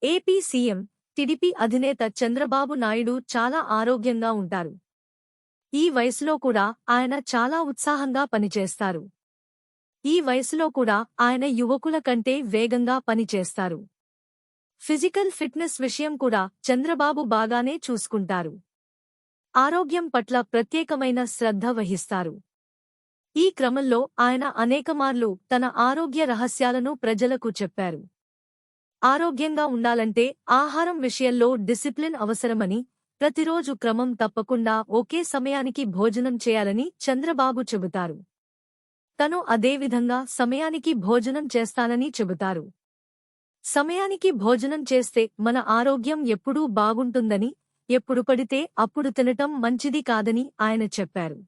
AP CM, TDP అధినేత చంద్రబాబు నాయుడు చాలా ఆరోగ్యంగా ఉంటారు. ఈ వయసులో కూడా ఆయన చాలా ఉత్సాహంగా పనిచేస్తారు. ఈ వయసులో కూడా ఆయన యువకుల కంటే వేగంగా పనిచేస్తారు. ఫిజికల్ ఫిట్నెస్ విషయం కూడా చంద్రబాబు బాగానే చూసుకుంటారు. ఆరోగ్యం పట్ల ప్రత్యేకమైన శ్రద్ధ వహిస్తారు. ఈ క్రమంలో ఆయన అనేకమార్లు తన ఆరోగ్య రహస్యాలను ప్రజలకు చెప్పారు. ఆరోగ్యంగా ఉండాలంటే ఆహారం విషయంలో డిసిప్లిన్ అవసరమని, ప్రతిరోజు క్రమం తప్పకుండా ఒకే సమయానికి భోజనం చేయాలని చంద్రబాబు చెబుతారు. తను అదేవిధంగా సమయానికి భోజనం చేస్తానని చెబుతారు. సమయానికి భోజనం చేస్తే మన ఆరోగ్యం ఎప్పుడూ బాగుంటుందని, ఎప్పుడు పడితే అప్పుడు తినటం మంచిది కాదని ఆయన చెప్పారు.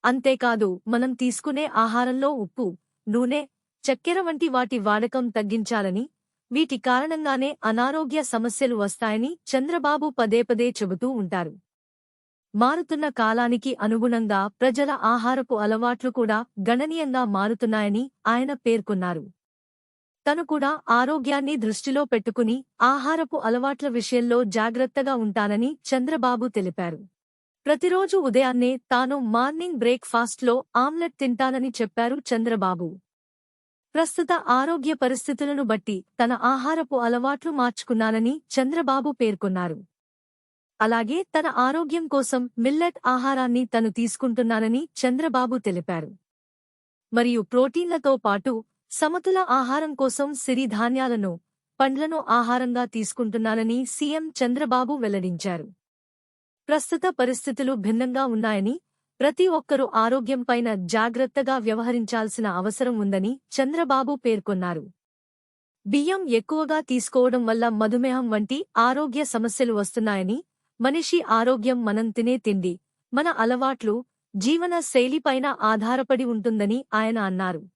అంతేకాదు మనం తీసుకునే ఆహారంలో ఉప్పు, నూనె, చక్కెర వంటి వాటి వాడకం తగ్గించాలని, వీటి కారణంగానే అనారోగ్య సమస్యలు వస్తాయని చంద్రబాబు పదేపదే చెబుతూ ఉంటారు. మారుతున్న కాలానికి అనుగుణంగా ప్రజల ఆహారపు అలవాట్లు కూడా గణనీయంగా మారుతున్నాయని ఆయన పేర్కొన్నారు. తను కూడా ఆరోగ్యాన్ని దృష్టిలో పెట్టుకుని ఆహారపు అలవాట్ల విషయంలో జాగ్రత్తగా ఉంటానని చంద్రబాబు తెలిపారు. ప్రతిరోజు ఉదయాన్నే తాను మార్నింగ్ బ్రేక్ ఫాస్ట్లో ఆమ్లెట్ తింటానని చెప్పారు చంద్రబాబు. ప్రస్తుత ఆరోగ్య పరిస్థితులను బట్టి తన ఆహారపు అలవాట్లు మార్చుకున్నానని చంద్రబాబు పేర్కొన్నారు. అలాగే తన ఆరోగ్యం కోసం మిల్లెట్ ఆహారాన్ని తను తీసుకుంటున్నానని చంద్రబాబు తెలిపారు. మరియు ప్రోటీన్లతో పాటు సమతుల ఆహారం కోసం సిరిధాన్యాలను, పండ్లను ఆహారంగా తీసుకుంటున్నానని సీఎం చంద్రబాబు వెల్లడించారు. ప్రస్తుత పరిస్థితులు భిన్నంగా ఉన్నాయని, ప్రతి ఒక్కరూ ఆరోగ్యంపైన జాగ్రత్తగా వ్యవహరించాల్సిన అవసరం ఉందని చంద్రబాబు పేర్కొన్నారు. బియ్యం ఎక్కువగా తీసుకోవడం వల్ల మధుమేహం వంటి ఆరోగ్య సమస్యలు వస్తున్నాయని, మనిషి ఆరోగ్యం మనం తినే తిండి, మన అలవాట్లు, జీవన శైలిపైన ఆధారపడి ఉంటుందని ఆయన అన్నారు.